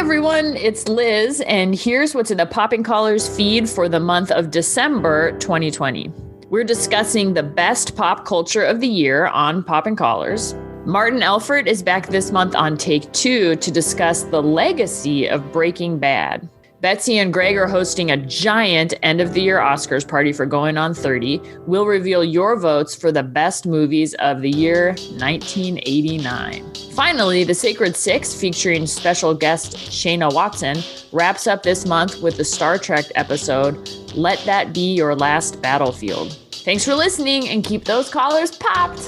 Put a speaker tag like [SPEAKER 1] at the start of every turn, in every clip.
[SPEAKER 1] everyone, it's Liz, and here's what's in the Popping Collars feed for the month of December 2020. We're discussing the best pop culture of the year on Popping Collars. Martin Elford is back this month on Take Two to discuss the legacy of Breaking Bad. Betsy and Greg are hosting a giant end-of-the-year Oscars party for Going on 30. We'll reveal your votes for the best movies of the year 1989. Finally, The Sacred Six, featuring special guest Shayna Watson, wraps up this month with the Star Trek episode, Let That Be Your Last Battlefield. Thanks for listening, and keep those collars popped.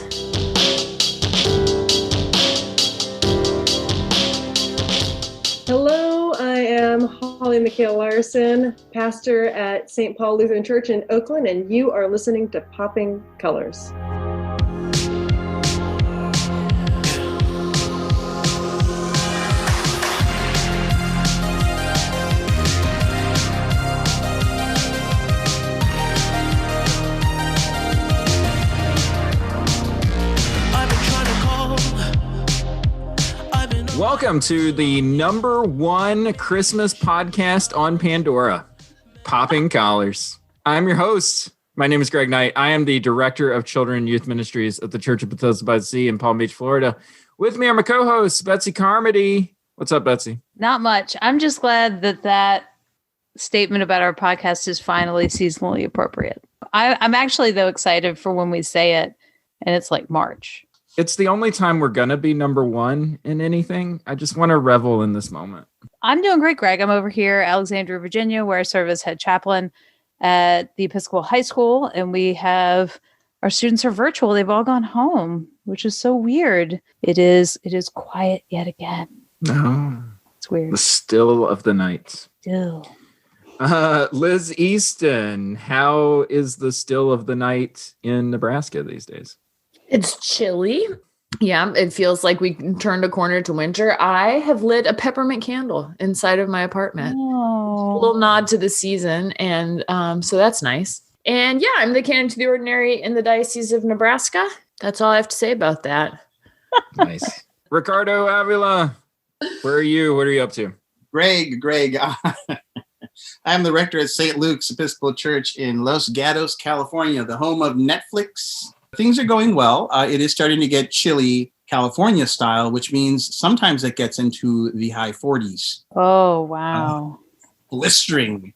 [SPEAKER 2] Hello, I am Holly McHale Larson, pastor at St. Paul Lutheran Church in Oakland, and you are listening to Popping Colors.
[SPEAKER 3] Welcome to the number one Christmas podcast on Pandora, Popping Collars. I'm your host. My name is Greg Knight. I am the Director of Children and Youth Ministries at the Church of Bethesda by the Sea in Palm Beach, Florida. With me are my co-hosts, Betsy Carmody. What's up, Betsy?
[SPEAKER 4] Not much. I'm just glad that statement about our podcast is finally seasonally appropriate. I'm actually, though, excited for when we say it, and it's like March.
[SPEAKER 3] It's the only time we're going to be number one in anything. I just want to revel in this moment.
[SPEAKER 4] I'm doing great, Greg. I'm over here, Alexandria, Virginia, where I serve as head chaplain at the Episcopal High School. And we have our students are virtual. They've all gone home, which is so weird. It is quiet yet again.
[SPEAKER 3] No.
[SPEAKER 4] It's weird.
[SPEAKER 3] The still of the night.
[SPEAKER 4] Still.
[SPEAKER 3] Liz Easton, how is the still of the night in Nebraska these days?
[SPEAKER 1] It's chilly. Yeah, it feels like we turned a corner to winter. I have lit a peppermint candle inside of my apartment.
[SPEAKER 4] Oh.
[SPEAKER 1] A little nod to the season. And so that's nice. And yeah, I'm the canon to the ordinary in the Diocese of Nebraska. That's all I have to say about that.
[SPEAKER 3] Nice. Ricardo Avila, where are you? What are you up to?
[SPEAKER 5] Greg. I'm the rector at St. Luke's Episcopal Church in Los Gatos, California, the home of Netflix. Things are going well. It is starting to get chilly California style, which means sometimes it gets into the high 40s.
[SPEAKER 4] Oh, wow.
[SPEAKER 5] Blistering.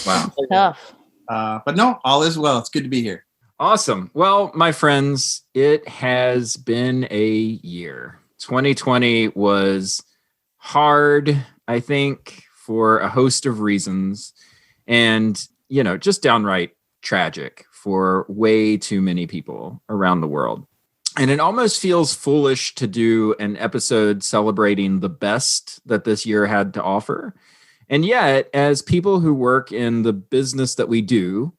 [SPEAKER 3] Wow.
[SPEAKER 4] Tough.
[SPEAKER 5] But no, all is well. It's good to be here.
[SPEAKER 3] Awesome. Well, my friends, it has been a year. 2020 was hard, I think, for a host of reasons. And, just downright tragic for way too many people around the world. And it almost feels foolish to do an episode celebrating the best that this year had to offer. And yet, as people who work in the business that we do,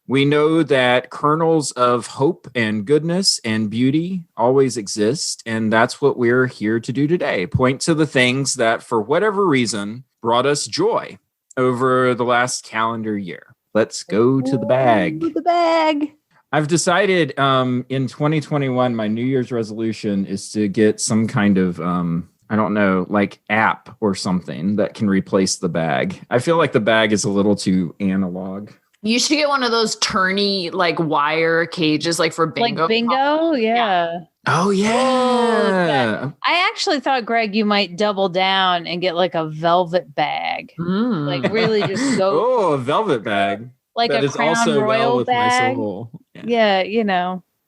[SPEAKER 3] we know that kernels of hope and goodness and beauty always exist. And that's what we're here to do today. Point to the things that, for whatever reason, brought us joy over the last calendar year. Let's go to the bag.
[SPEAKER 4] The bag.
[SPEAKER 3] I've decided in 2021, my New Year's resolution is to get some kind of, app or something that can replace the bag. I feel like the bag is a little too analog.
[SPEAKER 1] You should get one of those turny, wire cages, for bingo.
[SPEAKER 4] Like bingo? Yeah.
[SPEAKER 3] Oh, yeah.
[SPEAKER 4] I actually thought, Greg, you might double down and get a velvet bag. Really just go.
[SPEAKER 3] Oh, a velvet bag.
[SPEAKER 4] Like
[SPEAKER 3] that
[SPEAKER 4] a
[SPEAKER 3] is
[SPEAKER 4] Crown
[SPEAKER 3] also
[SPEAKER 4] Royal
[SPEAKER 3] well with
[SPEAKER 4] bag.
[SPEAKER 3] my soul.
[SPEAKER 4] Yeah,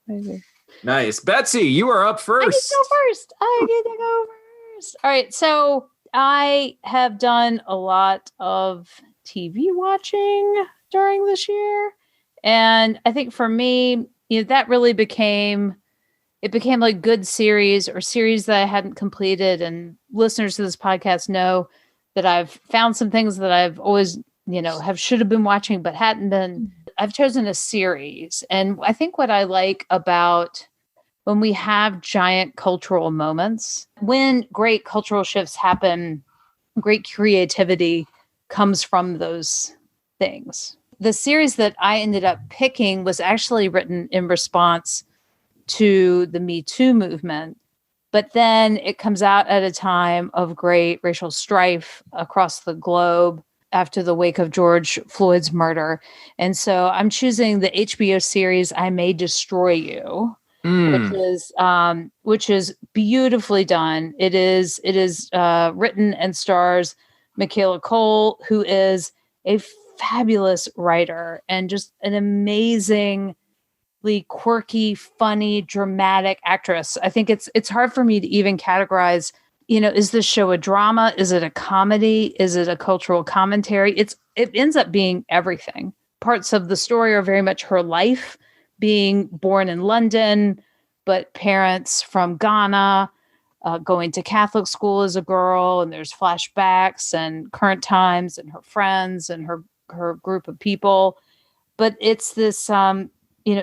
[SPEAKER 4] Maybe.
[SPEAKER 3] Nice. Betsy, you are up first.
[SPEAKER 4] I get to go first. All right. So I have done a lot of TV watching during this year. And I think for me, that really became like good series or series that I hadn't completed. And listeners to this podcast know that I've found some things that I've always, should have been watching, but hadn't been. I've chosen a series. And I think what I like about when we have giant cultural moments, when great cultural shifts happen, great creativity comes from those things. The series that I ended up picking was actually written in response to the Me Too movement, But then it comes out at a time of great racial strife across the globe after the wake of George Floyd's murder. And so I'm choosing the HBO series I May Destroy You, which is beautifully done. It is written and stars Michaela Cole, who is a fabulous writer and just an amazingly quirky, funny, dramatic actress. I think it's hard for me to even categorize, is this show a drama? Is it a comedy? Is it a cultural commentary? It ends up being everything. Parts of the story are very much her life, being born in London, but parents from Ghana, going to Catholic school as a girl, and there's flashbacks and current times and her friends and her group of people. But it's this,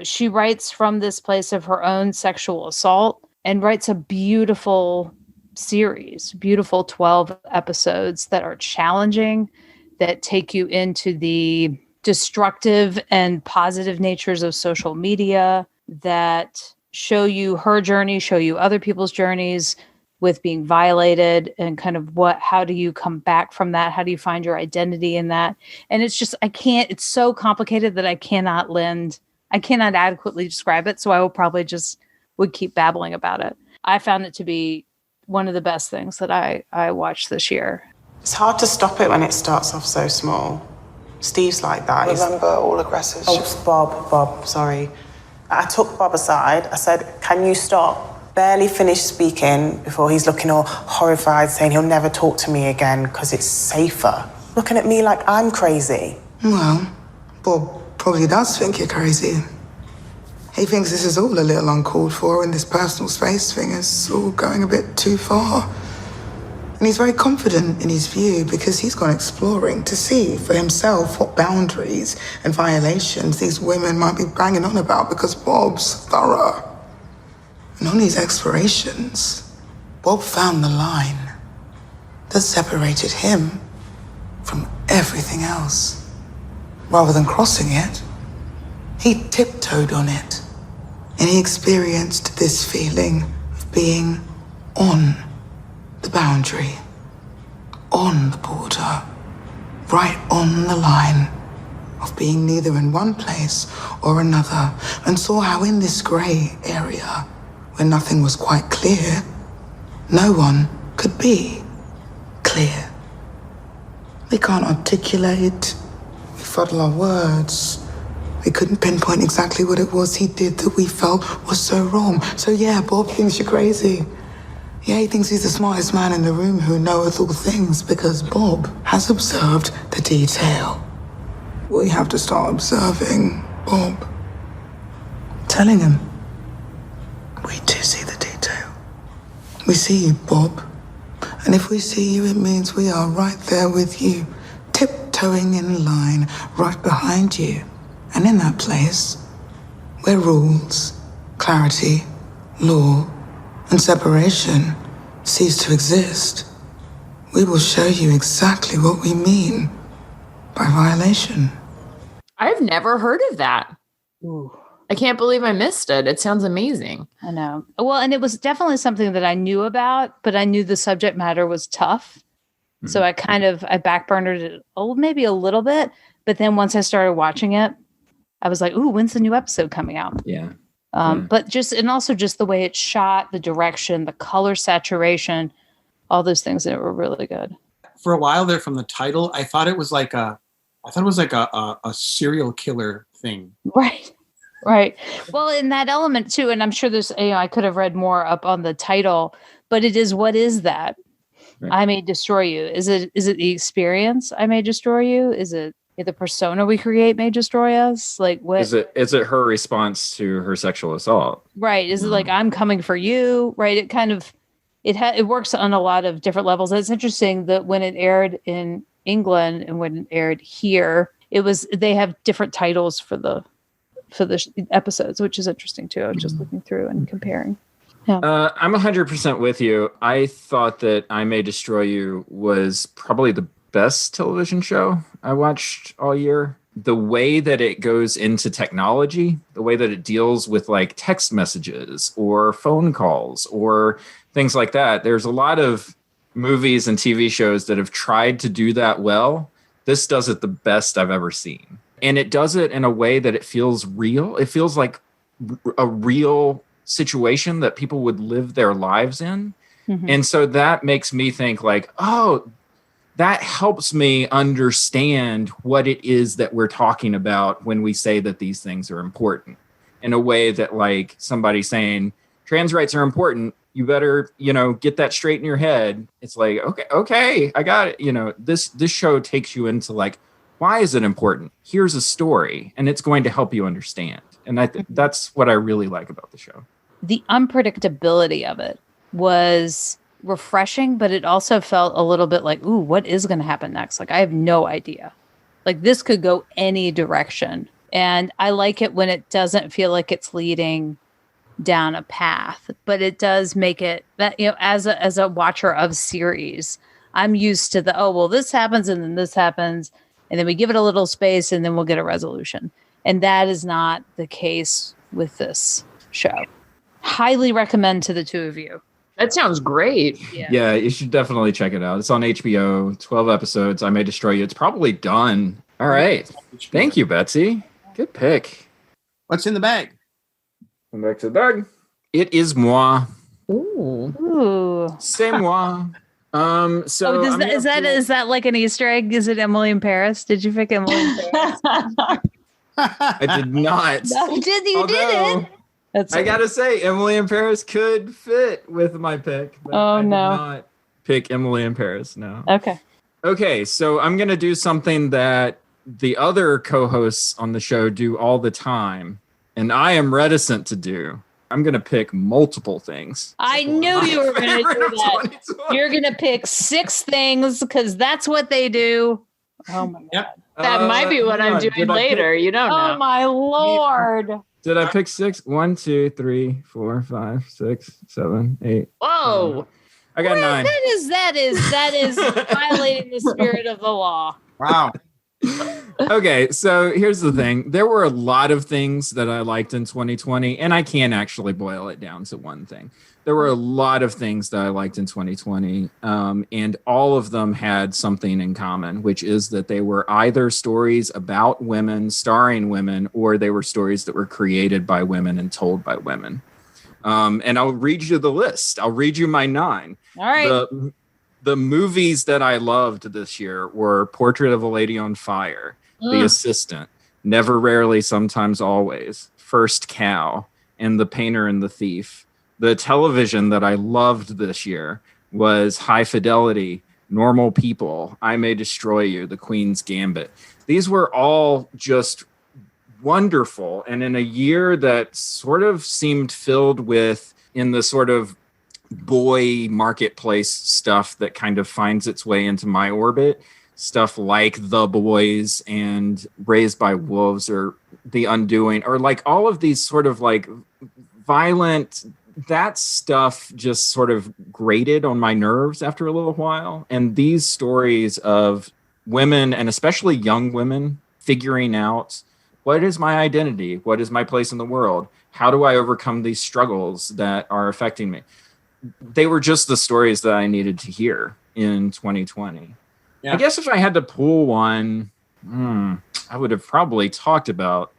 [SPEAKER 4] she writes from this place of her own sexual assault and writes a beautiful series, beautiful 12 episodes that are challenging, that take you into the destructive and positive natures of social media, that show you her journey, show you other people's journeys with being violated, and kind of how do you come back from that? How do you find your identity in that? And it's just, it's so complicated that I cannot adequately describe it. So I will probably would keep babbling about it. I found it to be one of the best things that I watched this year.
[SPEAKER 6] It's hard to stop it when it starts off so small. Steve's like that.
[SPEAKER 7] Remember, all aggressors.
[SPEAKER 6] Oh, Bob, sorry. I took Bob aside. I said, can you stop? Barely finished speaking before he's looking all horrified, saying he'll never talk to me again because it's safer. Looking at me like I'm crazy.
[SPEAKER 7] Well, Bob probably does think you're crazy. He thinks this is all a little uncalled for, and this personal space thing is all going a bit too far. And he's very confident in his view because he's gone exploring to see for himself what boundaries and violations these women might be banging on about, because Bob's thorough. And on these explorations, Bob found the line that separated him from everything else. Rather than crossing it, he tiptoed on it. And he experienced this feeling of being on the boundary, on the border, right on the line of being neither in one place or another, and saw how in this grey area, where nothing was quite clear, no one could be clear. We can't articulate, we fuddle our words. We couldn't pinpoint exactly what it was he did that we felt was so wrong. So yeah, Bob thinks you're crazy. Yeah, he thinks he's the smartest man in the room who knoweth all things, because Bob has observed the detail. We have to start observing Bob. Telling him, we do see the detail. We see you, Bob. And if we see you, it means we are right there with you, tiptoeing in line, right behind you. And in that place, where rules, clarity, law, and separation cease to exist, we will show you exactly what we mean by violation.
[SPEAKER 1] I've never heard of that.
[SPEAKER 4] Ooh.
[SPEAKER 1] I can't believe I missed it. It sounds amazing.
[SPEAKER 4] I know. Well, and it was definitely something that I knew about, but I knew the subject matter was tough. Mm-hmm. So I backburnered it maybe a little bit. But then once I started watching it, I was like, ooh, when's the new episode coming out?
[SPEAKER 3] Yeah.
[SPEAKER 4] But also the way it's shot, the direction, the color saturation, all those things that were really good.
[SPEAKER 5] For a while there, from the title, I thought it was like a serial killer thing.
[SPEAKER 4] Right. Well, in that element too, and I'm sure there's, I could have read more up on the title, but it is, what is that? Right. I May Destroy You. Is it the experience I may destroy you? Is it the persona we create may destroy us? Like, what
[SPEAKER 3] is it her response to her sexual assault?
[SPEAKER 4] Right. Is it like, I'm coming for you? Right. It kind of, it works on a lot of different levels. And it's interesting that when it aired in England and when it aired here, they have different titles for the episodes, which is interesting too. I was just looking through and comparing. Yeah.
[SPEAKER 3] I'm 100% with you. I thought that I May Destroy You was probably the best television show I watched all year. The way that it goes into technology, the way that it deals with like text messages or phone calls or things like that. There's a lot of movies and TV shows that have tried to do that well. This does it the best I've ever seen. And it does it in a way that it feels real. It feels like a real situation that people would live their lives in. Mm-hmm. And so that makes me think like, oh, that helps me understand what it is that we're talking about when we say that these things are important, in a way that like somebody saying trans rights are important, you better, get that straight in your head. It's like, okay, I got it. This show takes you into like, why is it important? Here's a story, and it's going to help you understand. And that's what I really like about the show.
[SPEAKER 4] The unpredictability of it was refreshing, but it also felt a little bit like, ooh, what is going to happen next? Like, I have no idea. Like, this could go any direction. And I like it when it doesn't feel like it's leading down a path, but it does make it that, as a watcher of series, I'm used to this happens and then this happens. And then we give it a little space and then we'll get a resolution. And that is not the case with this show. Highly recommend to the two of you.
[SPEAKER 1] That sounds great.
[SPEAKER 3] Yeah, you should definitely check it out. It's on HBO, 12 episodes. I May Destroy You. It's probably done. All right. Thank you, Betsy. Good pick.
[SPEAKER 5] What's in the bag?
[SPEAKER 3] Come back to the bag. It is moi.
[SPEAKER 4] Ooh.
[SPEAKER 3] C'est moi. So
[SPEAKER 4] is that like an Easter egg? Is it Emily in Paris? Did you pick Emily in Paris?
[SPEAKER 3] I did not.
[SPEAKER 4] No, you didn't.
[SPEAKER 3] I gotta say, Emily in Paris could fit with my pick. But I did not pick Emily in Paris. No. Okay. So I'm gonna do something that the other co-hosts on the show do all the time, and I am reticent to do. I'm gonna pick multiple things.
[SPEAKER 4] I knew you were gonna do that. You're gonna pick 6 things because that's what they do. Oh my God.
[SPEAKER 1] That might be what I'm doing later. You don't know.
[SPEAKER 4] Oh my Lord.
[SPEAKER 3] Did I pick 6? 1, 2, 3, 4, 5, 6, 7, 8.
[SPEAKER 1] Whoa.
[SPEAKER 3] I got 9.
[SPEAKER 4] That is violating the spirit of the law.
[SPEAKER 5] Wow.
[SPEAKER 3] Okay, so here's the thing. There were a lot of things that I liked in 2020, and I can't actually boil it down to one thing. There were a lot of things that I liked in 2020, and all of them had something in common, which is that they were either stories about women, starring women, or they were stories that were created by women and told by women. And I'll read you the list. I'll read you my 9.
[SPEAKER 4] All right.
[SPEAKER 3] The movies that I loved this year were Portrait of a Lady on Fire, The Assistant, Never, Rarely, Sometimes, Always, First Cow, and The Painter and the Thief. The television that I loved this year was High Fidelity, Normal People, I May Destroy You, The Queen's Gambit. These were all just wonderful. And in a year that sort of seemed filled with, in the sort of boy marketplace stuff that kind of finds its way into my orbit, stuff like The Boys and Raised by Wolves or The Undoing, or like all of these sort of like violent, that stuff just sort of grated on my nerves after a little while. And these stories of women, and especially young women, figuring out, what is my identity? What is my place in the world? How do I overcome these struggles that are affecting me? They were just the stories that I needed to hear in 2020. Yeah. I guess if I had to pull one, I would have probably talked about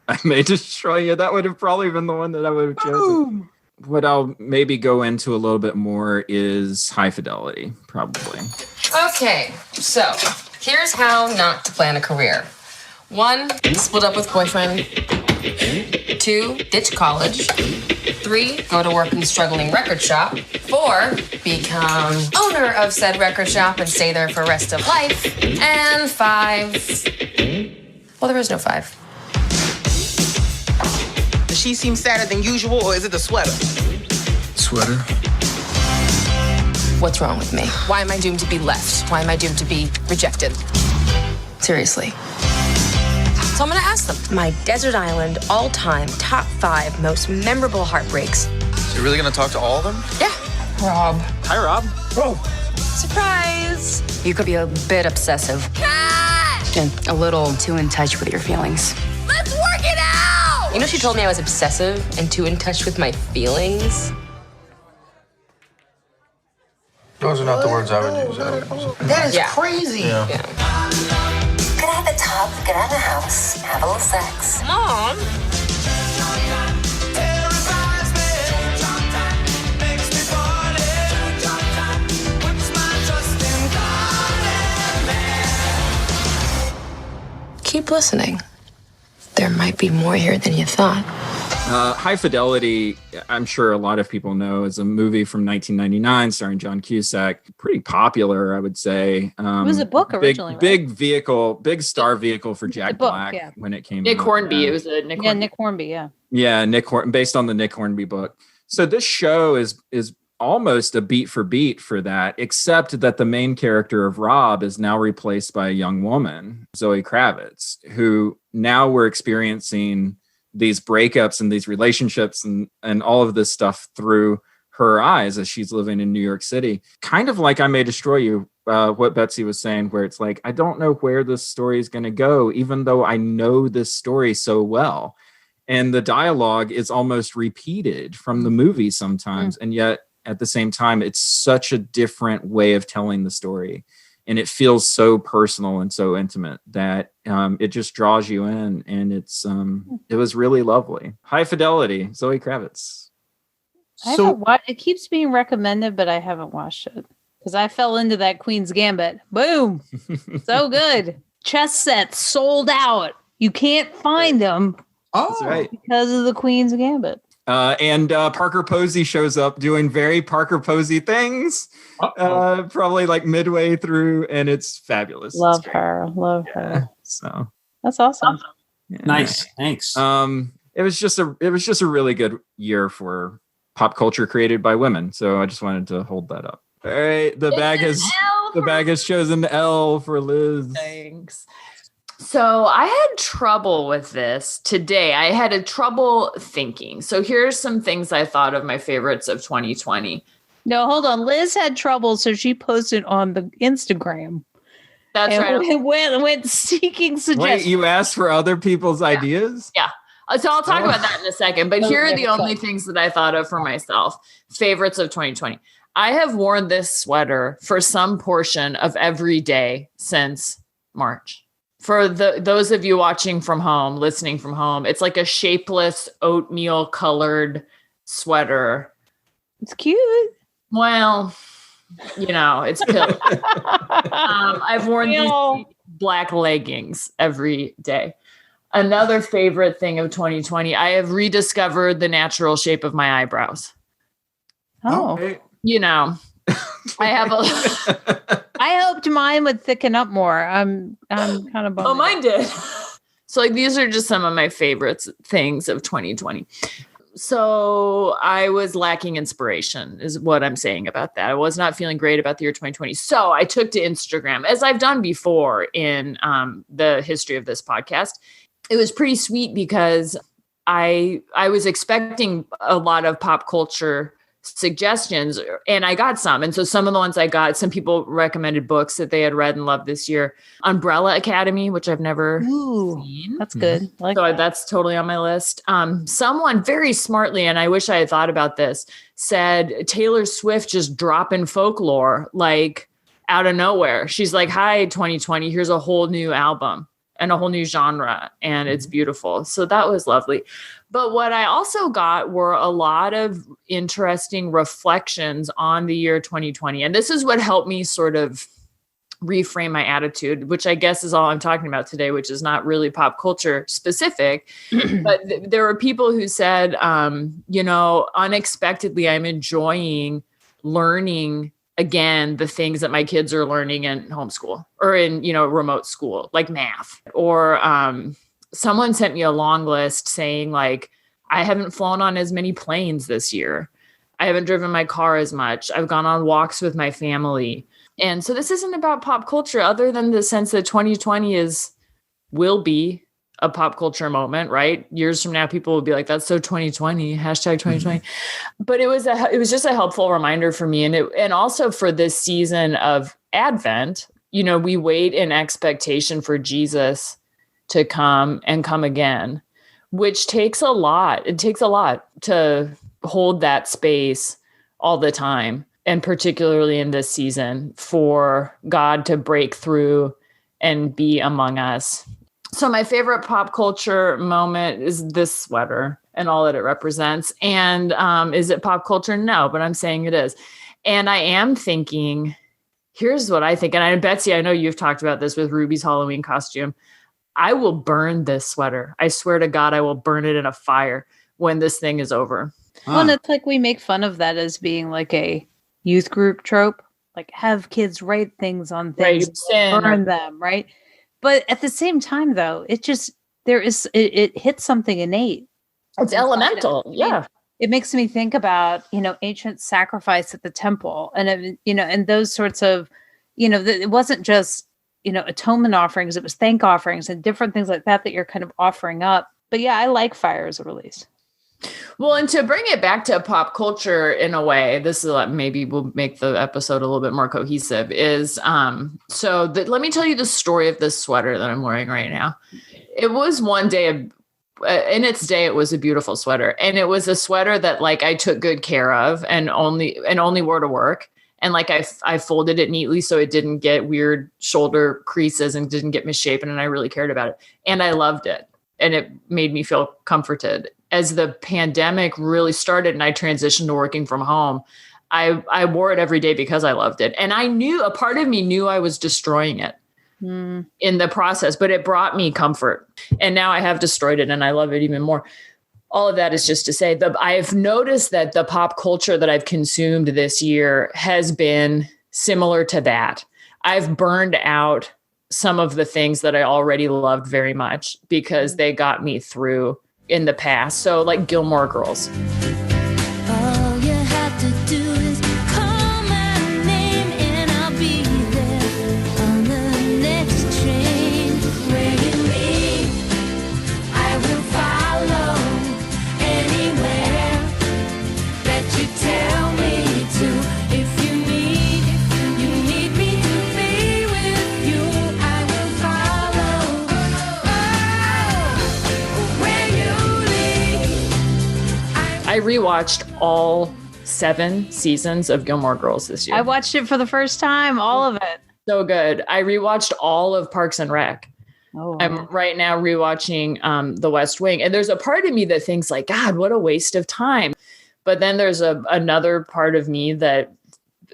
[SPEAKER 3] I May Destroy You. That would have probably been the one that I would have chosen. What I'll maybe go into a little bit more is High Fidelity, probably.
[SPEAKER 8] Okay, so here's how not to plan a career. 1, split up with boyfriend. 2, ditch college. 3, go to work in struggling record shop. 4, become owner of said record shop and stay there for rest of life. And 5, well, there is no 5.
[SPEAKER 6] Does she seem sadder than usual, or is it the sweater?
[SPEAKER 9] Sweater.
[SPEAKER 8] What's wrong with me? Why am I doomed to be left? Why am I doomed to be rejected? Seriously. So I'm gonna ask them. My desert island, all-time, top 5 most memorable heartbreaks.
[SPEAKER 9] So you're really gonna talk to all of them?
[SPEAKER 8] Yeah. Rob.
[SPEAKER 9] Hi, Rob.
[SPEAKER 8] Whoa. Surprise. You could be a bit obsessive. Cut! And a little too in touch with your feelings. Let's work it out! You know, she told me I was obsessive and too in touch with my feelings.
[SPEAKER 9] Those are not the words I would use. I would use it.
[SPEAKER 6] That is
[SPEAKER 8] Yeah.
[SPEAKER 6] crazy.
[SPEAKER 9] Yeah.
[SPEAKER 10] Get out of the tub, get out of the house, have a little sex.
[SPEAKER 8] Mom. Keep listening. There might be more here than you thought.
[SPEAKER 3] High Fidelity, I'm sure a lot of people know, is a movie from 1999 starring John Cusack. Pretty popular, I would say.
[SPEAKER 4] It was a book originally, right?
[SPEAKER 3] Big star vehicle for Jack
[SPEAKER 4] book,
[SPEAKER 3] Black
[SPEAKER 4] yeah.
[SPEAKER 3] when it came
[SPEAKER 1] Nick
[SPEAKER 3] out.
[SPEAKER 1] Hornby.
[SPEAKER 3] Yeah.
[SPEAKER 1] It was a Nick
[SPEAKER 4] Yeah,
[SPEAKER 1] Hornby.
[SPEAKER 4] Nick Hornby. Yeah.
[SPEAKER 3] Yeah, based on the Nick Hornby book. So this show is almost a beat for beat for that, except that the main character of Rob is now replaced by a young woman, Zoe Kravitz, who now we're experiencing these breakups and these relationships and all of this stuff through her eyes as she's living in New York City. Kind of like I May Destroy You, what Betsy was saying, where it's like, I don't know where this story is going to go, even though I know this story so well. And the dialogue is almost repeated from the movie sometimes. And yet at the same time, it's such a different way of telling the story. And it feels so personal and so intimate that it just draws you in. And it was really lovely. High Fidelity, Zoe Kravitz.
[SPEAKER 4] I haven't watched. It keeps being recommended, but I haven't watched it because I fell into that Queen's Gambit. Boom, so good. Chess sets sold out. You can't find them.
[SPEAKER 3] That's right.
[SPEAKER 4] Because of the Queen's Gambit.
[SPEAKER 3] And Parker Posey shows up doing very Parker Posey things, probably like midway through, and it's fabulous.
[SPEAKER 4] Love her.
[SPEAKER 3] So
[SPEAKER 4] that's awesome.
[SPEAKER 3] Yeah.
[SPEAKER 5] Nice, thanks.
[SPEAKER 3] It was just a really good year for pop culture created by women. So I just wanted to hold that up. All right, the bag has chosen L for Liz.
[SPEAKER 1] Thanks. So I had trouble with this today. I had a trouble thinking. So here's some things I thought of my favorites of 2020.
[SPEAKER 4] No, hold on. Liz had trouble, so she posted on the Instagram.
[SPEAKER 1] That's right.
[SPEAKER 4] And went seeking suggestions.
[SPEAKER 3] Wait, you asked for other people's ideas?
[SPEAKER 1] Yeah. So I'll talk about that in a second. But here are the only things that I thought of for myself. Favorites of 2020. I have worn this sweater for some portion of every day since March. For those of you watching from home, listening from home, it's like a shapeless oatmeal colored sweater.
[SPEAKER 4] It's cute.
[SPEAKER 1] Well, it's pill. I've worn these black leggings every day. Another favorite thing of 2020, I have rediscovered the natural shape of my eyebrows.
[SPEAKER 4] Oh.
[SPEAKER 1] I have a...
[SPEAKER 4] I hoped mine would thicken up more. I'm kind of bummed.
[SPEAKER 1] Oh, mine did. So these are just some of my favorites things of 2020. So I was lacking inspiration is what I'm saying about that. I was not feeling great about the year 2020. So I took to Instagram, as I've done before in the history of this podcast. It was pretty sweet because I was expecting a lot of pop culture suggestions and I got some. And so some of the ones I got, some people recommended books that they had read and loved this year. Umbrella Academy, which I've never seen.
[SPEAKER 4] That's good.
[SPEAKER 1] That's totally on my list. Someone very smartly, and I wish I had thought about this, said Taylor Swift just dropping folklore like out of nowhere. She's like, hi, 2020, here's a whole new album and a whole new genre. And it's beautiful. So that was lovely. But what I also got were a lot of interesting reflections on the year 2020. And this is what helped me sort of reframe my attitude, which I guess is all I'm talking about today, which is not really pop culture specific. But there were people who said, unexpectedly, I'm enjoying learning again the things that my kids are learning in homeschool or in, remote school, like math. Or someone sent me a long list saying like, I haven't flown on as many planes this year. I haven't driven my car as much. I've gone on walks with my family. And so this isn't about pop culture other than the sense that 2020 will be a pop culture moment, right? Years from now, people will be like, that's so 2020, hashtag 2020. But it was just a helpful reminder for me. And also for this season of Advent, we wait in expectation for Jesus to come and come again, which takes a lot. It takes a lot to hold that space all the time. and particularly in this season, for God to break through and be among us. So my favorite pop culture moment is this sweater and all that it represents. And is it pop culture? No, but I'm saying it is. And I am thinking, here's what I think. And Betsy, I know you've talked about this with Ruby's Halloween costume. I will burn this sweater. I swear to God, I will burn it in a fire when this thing is over.
[SPEAKER 4] Well, and it's like we make fun of that as being like a youth group trope, like have kids write things on things, burn them, right? But at the same time, though, it hits something innate.
[SPEAKER 1] It's elemental. Yeah.
[SPEAKER 4] It makes me think about, ancient sacrifice at the temple and, and those sorts of, it wasn't just, atonement offerings, it was thank offerings and different things like that you're kind of offering up. But yeah, I like fire as a release.
[SPEAKER 1] Well, and to bring it back to pop culture in a way, this is maybe will make the episode a little bit more cohesive, is let me tell you the story of this sweater that I'm wearing right now. It was one day in its day, it was a beautiful sweater. And it was a sweater that like I took good care of and only wore to work. And like I folded it neatly so it didn't get weird shoulder creases and didn't get misshapen. And I really cared about it. And I loved it. And it made me feel comforted. As the pandemic really started and I transitioned to working from home, I wore it every day because I loved it. And a part of me knew I was destroying it in the process, but it brought me comfort. And now I have destroyed it and I love it even more. All of that is just to say that I've noticed that the pop culture that I've consumed this year has been similar to that. I've burned out some of the things that I already loved very much because they got me through in the past. So like Gilmore Girls.
[SPEAKER 11] All you have to do is call my name and I'll be there on the next train. Where you lead, I will follow anywhere that you tell me to. If you need me to be with you, I will follow. Where you lead.
[SPEAKER 1] I rewatched all 7 seasons of Gilmore Girls this year.
[SPEAKER 4] I watched it for the first time, all of it.
[SPEAKER 1] So good. I rewatched all of Parks and Rec.
[SPEAKER 4] Oh,
[SPEAKER 1] I'm right now rewatching The West Wing. And there's a part of me that thinks like, God, what a waste of time. But then there's another part of me that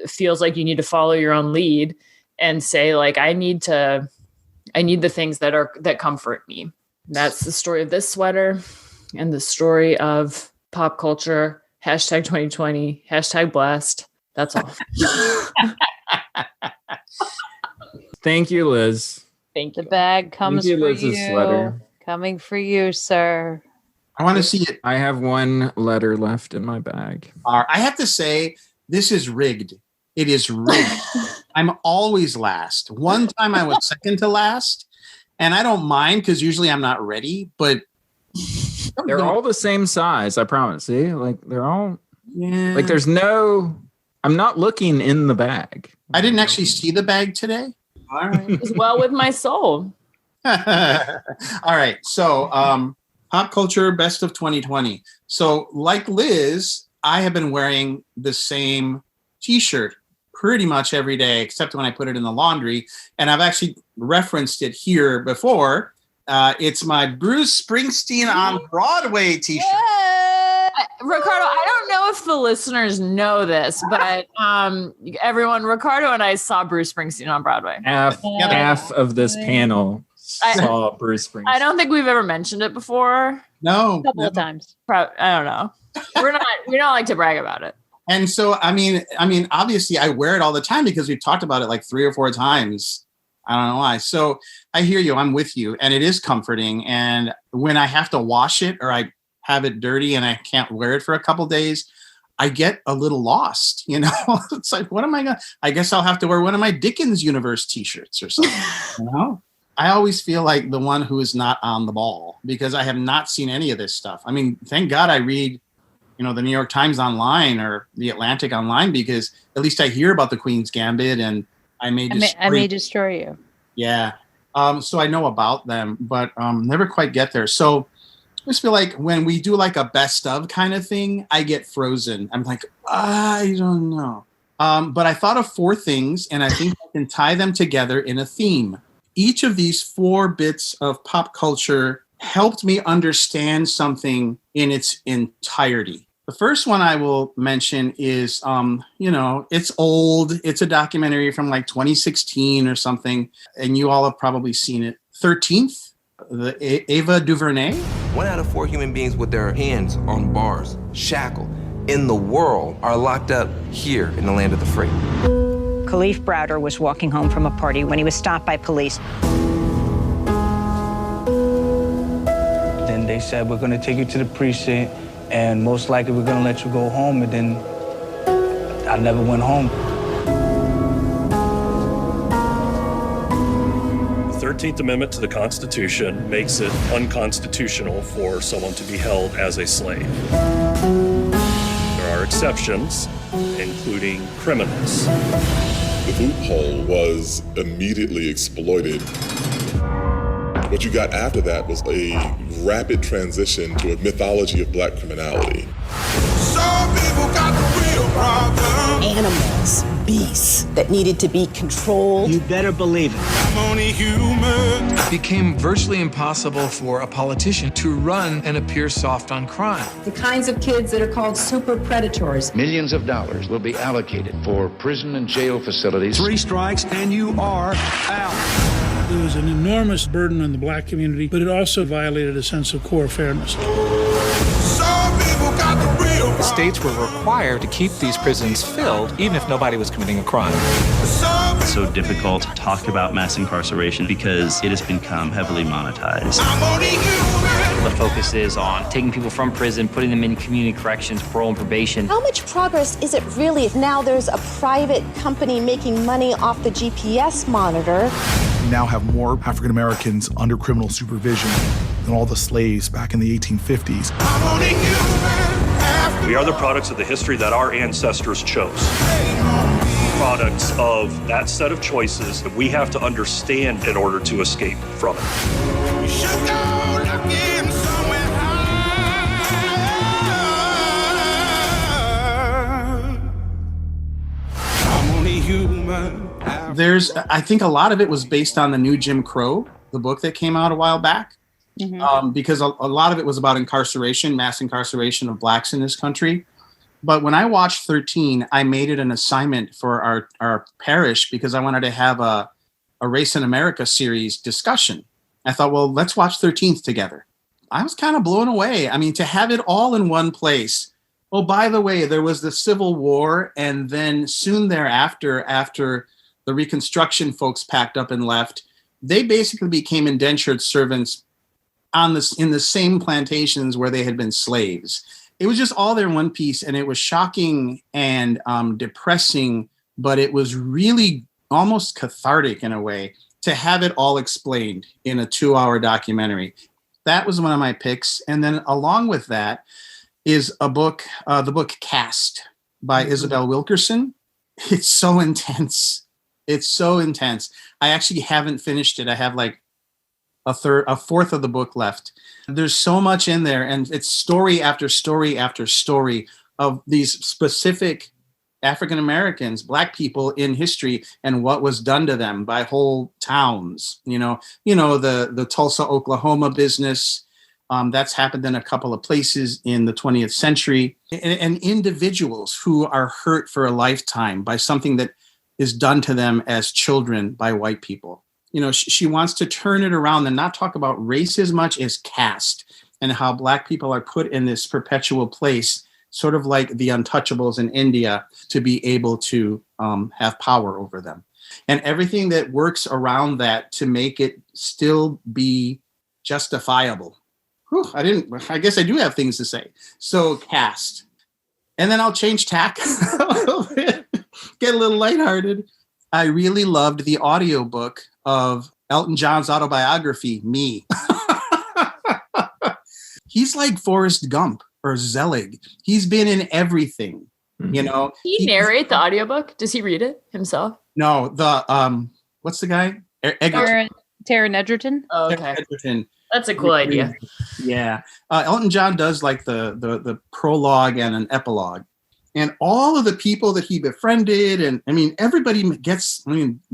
[SPEAKER 1] feels like you need to follow your own lead and say like, I need the things that comfort me. That's the story of this sweater and the story of pop culture. Hashtag 2020, hashtag blessed. That's all.
[SPEAKER 3] Thank you, Liz.
[SPEAKER 1] Thank you.
[SPEAKER 4] the bag comes
[SPEAKER 3] Thank you,
[SPEAKER 4] for
[SPEAKER 3] Liz's
[SPEAKER 4] you.
[SPEAKER 3] sweater.
[SPEAKER 4] Coming for you, sir.
[SPEAKER 5] I want to see it.
[SPEAKER 3] I have one letter left in my bag.
[SPEAKER 5] I have to say, this is rigged. It is rigged. I'm always last. One time I was second to last, and I don't mind because usually I'm not ready, but
[SPEAKER 3] They're all the same size, I promise. See, like they're all
[SPEAKER 5] yeah.
[SPEAKER 3] I'm not looking in the bag.
[SPEAKER 5] I didn't actually see the bag today. All right.
[SPEAKER 1] As well with my soul.
[SPEAKER 5] All right. So, pop culture best of 2020. So, like Liz, I have been wearing the same t-shirt pretty much every day, except when I put it in the laundry. And I've actually referenced it here before. It's my Bruce Springsteen on Broadway t-shirt.
[SPEAKER 1] Ricardo, I don't know if the listeners know this, but everyone, Ricardo and I saw Bruce Springsteen on Broadway.
[SPEAKER 3] Half of this panel saw Bruce Springsteen.
[SPEAKER 1] I don't think we've ever mentioned it before.
[SPEAKER 5] No.
[SPEAKER 4] A couple of times.
[SPEAKER 1] I don't know. We don't like to brag about it.
[SPEAKER 5] And so, I mean, obviously I wear it all the time because we've talked about it like 3 or 4 times. I don't know why. So I hear you. I'm with you. And it is comforting. And when I have to wash it or I have it dirty and I can't wear it for a couple days, I get a little lost, you know. It's like, what am I gonna? I guess I'll have to wear one of my Dickens Universe t-shirts or something. You know, I always feel like the one who is not on the ball because I have not seen any of this stuff. I mean, thank God I read, you know, the New York Times online or the Atlantic online because at least I hear about the Queen's Gambit and I may
[SPEAKER 4] destroy you.
[SPEAKER 5] Yeah. So I know about them, but never quite get there. So I just feel like when we do like a best of kind of thing, I get frozen. I'm like, I don't know. But I thought of 4 things, and I think I can tie them together in a theme. Each of these 4 bits of pop culture helped me understand something in its entirety. The first one I will mention is, it's old. It's a documentary from like 2016 or something, and you all have probably seen it. 13th, the Ava DuVernay.
[SPEAKER 9] 1 out of 4 human beings with their hands on bars, shackled, in the world are locked up here in the land of the free.
[SPEAKER 12] Khalif Browder was walking home from a party when he was stopped by police.
[SPEAKER 13] Then they said, we're going to take you to the precinct, and most likely we're going to let you go home. And then I never went home.
[SPEAKER 14] The 13th Amendment to the Constitution makes it unconstitutional for someone to be held as a slave. There are exceptions, including criminals.
[SPEAKER 15] The loophole was immediately exploited. What you got after that was a rapid transition to a mythology of black criminality.
[SPEAKER 11] Some people got the real problem. Animals, beasts that needed to be controlled. You better believe it. I'm only human.
[SPEAKER 16] It became virtually impossible for a politician to run and appear soft on crime.
[SPEAKER 17] The kinds of kids that are called super predators.
[SPEAKER 18] Millions of dollars will be allocated for prison and jail facilities.
[SPEAKER 19] 3 strikes and you are out.
[SPEAKER 20] There was an enormous burden on the black community, but it also violated a sense of core fairness.
[SPEAKER 21] The states were required to keep these prisons filled, even if nobody was committing a crime.
[SPEAKER 22] It's so difficult to talk about mass incarceration because it has become heavily monetized.
[SPEAKER 23] The focus is on taking people from prison, putting them in community corrections, parole and probation.
[SPEAKER 24] How much progress is it really if now there's a private company making money off the GPS monitor?
[SPEAKER 25] We now have more African Americans under criminal supervision than all the slaves back in the 1850s.
[SPEAKER 14] We are the products of the history that our ancestors chose. Products of that set of choices that we have to understand in order to escape from it.
[SPEAKER 5] I think a lot of it was based on the new Jim Crow, the book that came out a while back. Because a lot of it was about incarceration, mass incarceration of blacks in this country. But when I watched 13, I made it an assignment for our parish because I wanted to have a Race in America series discussion. I thought, well, let's watch 13th together. I was kind of blown away. I mean, to have it all in one place. Oh, by the way, there was the Civil War. And then soon thereafter, after the Reconstruction folks packed up and left, they basically became indentured servants in the same plantations where they had been slaves. It was just all there in one piece, and it was shocking and depressing, but it was really almost cathartic in a way to have it all explained in a 2-hour documentary. That was one of my picks. And then along with that is a book, the book Caste by Isabel Wilkerson. It's so intense. It's so intense. I actually haven't finished it. I have like a fourth of the book left. There's so much in there, and it's story after story after story of these specific African Americans, black people in history, and what was done to them by whole towns. The Tulsa, Oklahoma business. That's happened in a couple of places in the 20th century, and individuals who are hurt for a lifetime by something that is done to them as children by white people. She wants to turn it around and not talk about race as much as caste and how black people are put in this perpetual place, sort of like the untouchables in India, to be able to have power over them. And everything that works around that to make it still be justifiable. Whew, I guess I do have things to say. So Caste. And then I'll change tack a little bit, get a little lighthearted. I really loved the audiobook of Elton John's autobiography, Me. He's like Forrest Gump or Zelig. He's been in everything,
[SPEAKER 1] He narrate the audiobook? Does he read it himself?
[SPEAKER 5] No, what's the guy?
[SPEAKER 4] Taron Egerton.
[SPEAKER 1] Oh, okay.
[SPEAKER 5] Egerton.
[SPEAKER 1] That's a cool idea.
[SPEAKER 5] Yeah. Elton John does like the prologue and an epilogue. And all of the people that he befriended, and I mean, everybody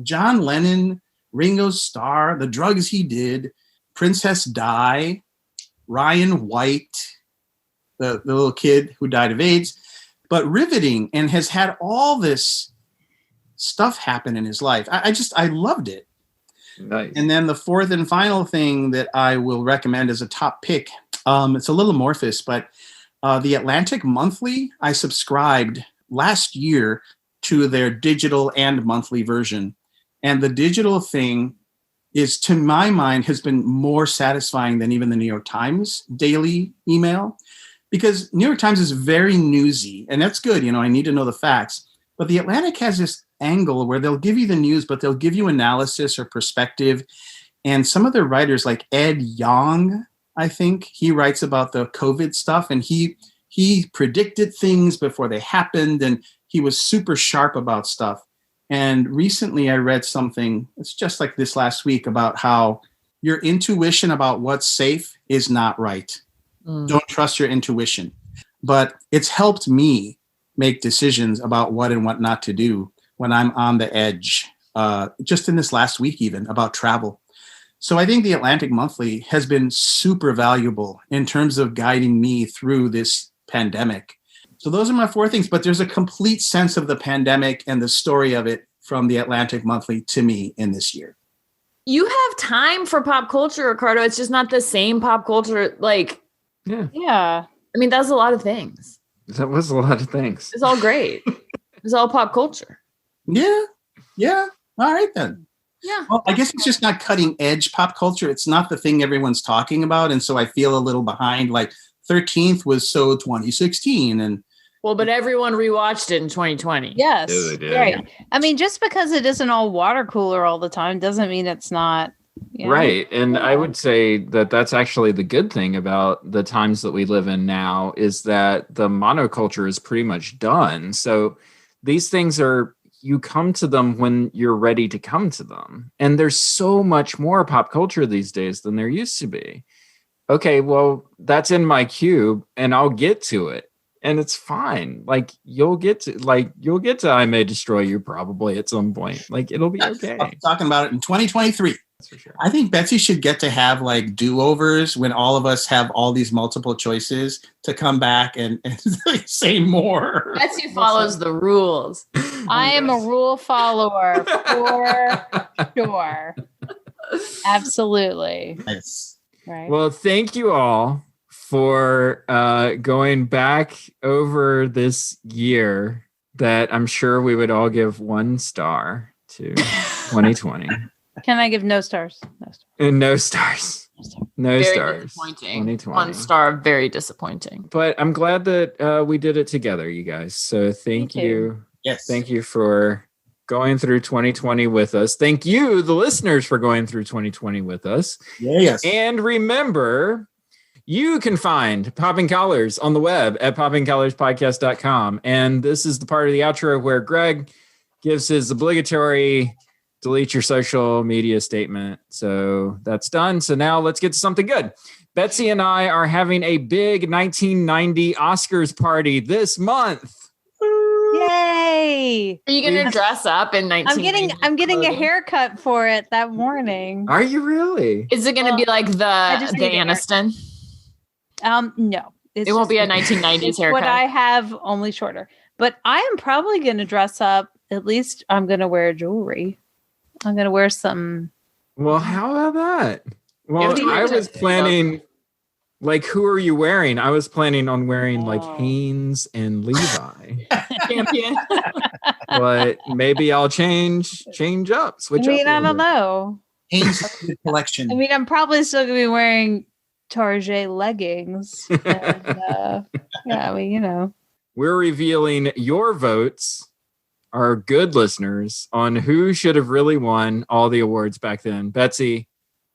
[SPEAKER 5] John Lennon, Ringo Starr, the drugs he did, Princess Di, Ryan White, the little kid who died of AIDS, but riveting, and has had all this stuff happen in his life. I loved it.
[SPEAKER 3] Nice.
[SPEAKER 5] And then the fourth and final thing that I will recommend as a top pick, it's a little amorphous, but the Atlantic Monthly, I subscribed last year to their digital and monthly version. And the digital thing is, to my mind, has been more satisfying than even the New York Times daily email, because New York Times is very newsy, and that's good. I need to know the facts. But the Atlantic has this angle where they'll give you the news, but they'll give you analysis or perspective. And some of their writers, like Ed Yong, I think, he writes about the COVID stuff, and he predicted things before they happened, and he was super sharp about stuff. And recently I read something, it's just like this last week, about how your intuition about what's safe is not right. Don't trust your intuition. But it's helped me make decisions about what and what not to do when I'm on the edge, just in this last week even, about travel. So I think the Atlantic Monthly has been super valuable in terms of guiding me through this pandemic. So those are my four things, but there's a complete sense of the pandemic and the story of it from the Atlantic Monthly to me in this year.
[SPEAKER 1] You have time for pop culture, Ricardo. It's just not the same pop culture.
[SPEAKER 4] Yeah.
[SPEAKER 1] I mean, that's a lot of things.
[SPEAKER 3] That was a lot of things.
[SPEAKER 1] It's all great. It's all pop culture.
[SPEAKER 5] Yeah. All right then.
[SPEAKER 1] Yeah.
[SPEAKER 5] Well, I guess it's just not cutting edge pop culture. It's not the thing everyone's talking about. And so I feel a little behind. Like 13th was so 2016. And
[SPEAKER 1] well, but everyone rewatched it in 2020.
[SPEAKER 4] Yes.
[SPEAKER 3] Yeah, they did.
[SPEAKER 4] Right. I mean, just because it isn't all water cooler all the time doesn't mean it's not.
[SPEAKER 3] Right. And I would say that that's actually the good thing about the times that we live in now, is that the monoculture is pretty much done. So these things you come to them when you're ready to come to them. And there's so much more pop culture these days than there used to be. Okay, well, that's in my cube and I'll get to it. And it's fine. You'll get to I May Destroy You probably at some point. It'll be okay.
[SPEAKER 5] I'm talking about it in 2023.
[SPEAKER 3] That's for sure.
[SPEAKER 5] I think Betsy should get to have do-overs when all of us have all these multiple choices to come back and say more.
[SPEAKER 1] Betsy follows the rules.
[SPEAKER 4] I am a rule follower for sure. Absolutely.
[SPEAKER 5] Nice.
[SPEAKER 4] Right.
[SPEAKER 3] Well, thank you all for going back over this year that I'm sure we would all give 1 star to 2020.
[SPEAKER 4] Can I give no stars? No stars.
[SPEAKER 3] And no stars. No
[SPEAKER 1] Very
[SPEAKER 3] stars.
[SPEAKER 1] disappointing.
[SPEAKER 3] 2020.
[SPEAKER 1] 1 star, very disappointing.
[SPEAKER 3] But I'm glad that we did it together, you guys. So thank you.
[SPEAKER 5] Yes.
[SPEAKER 3] Thank you for going through 2020 with us. Thank you, the listeners, for going through 2020 with us.
[SPEAKER 5] Yes.
[SPEAKER 3] And remember, you can find Popping Collars on the web at poppingcollarspodcast.com. And this is the part of the outro where Greg gives his obligatory delete your social media statement. So that's done. So now let's get to something good. Betsy and I are having a big 1990 Oscars party this month.
[SPEAKER 4] Yay!
[SPEAKER 1] Are you going to dress up in 1990?
[SPEAKER 4] I'm getting a haircut for it that morning.
[SPEAKER 3] Are you really?
[SPEAKER 1] Is it going to be like the Aniston?
[SPEAKER 4] No.
[SPEAKER 1] It won't be a 1990s haircut.
[SPEAKER 4] What I have, only shorter. But I am probably going to dress up. At least I'm going to wear jewelry. I'm going to wear some.
[SPEAKER 3] Well, how about that? Well, I was planning, who are you wearing? I was planning on wearing Hanes and Levi.
[SPEAKER 1] Champion.
[SPEAKER 3] But maybe I'll change up, switch up.
[SPEAKER 4] I don't know.
[SPEAKER 5] Hanes collection.
[SPEAKER 4] I mean, I'm probably still going to be wearing Target leggings. And,
[SPEAKER 3] We're revealing your votes, our good listeners, on who should have really won all the awards back then. Betsy,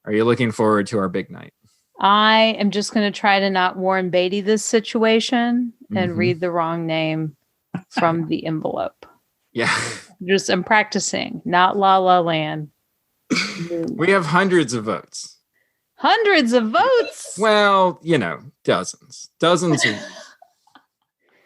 [SPEAKER 3] are you looking forward to our big night?
[SPEAKER 4] I am just going to try to not Warren Beatty this situation and read the wrong name from the envelope.
[SPEAKER 3] Yeah.
[SPEAKER 4] I'm practicing, not La La Land.
[SPEAKER 3] We have hundreds of votes.
[SPEAKER 4] Hundreds of votes?
[SPEAKER 3] Well, dozens. Dozens of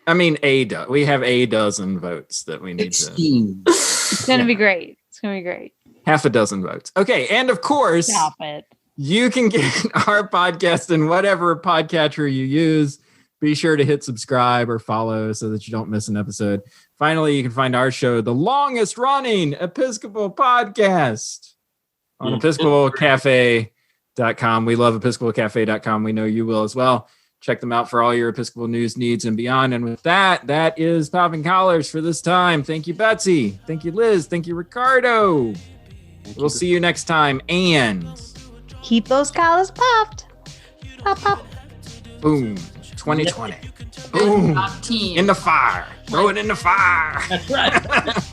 [SPEAKER 3] I mean, we have a dozen votes that we need
[SPEAKER 5] 16.
[SPEAKER 4] It's going to be great. It's going to be great.
[SPEAKER 3] half a dozen votes. Okay. And of course,
[SPEAKER 4] Stop it.
[SPEAKER 3] You can get our podcast in whatever podcatcher you use. Be sure to hit subscribe or follow so that you don't miss an episode. Finally, you can find our show, the longest running Episcopal podcast, on EpiscopalCafe.com. We love EpiscopalCafe.com. We know you will as well. Check them out for all your Episcopal news, needs, and beyond. And with that, that is Popping Collars for this time. Thank you, Betsy. Thank you, Liz. Thank you, Ricardo. We'll see you next time. And
[SPEAKER 4] keep those collars popped. Pop, pop.
[SPEAKER 3] Boom. 2020. Boom. In the fire. Throw it in the fire.
[SPEAKER 5] That's right.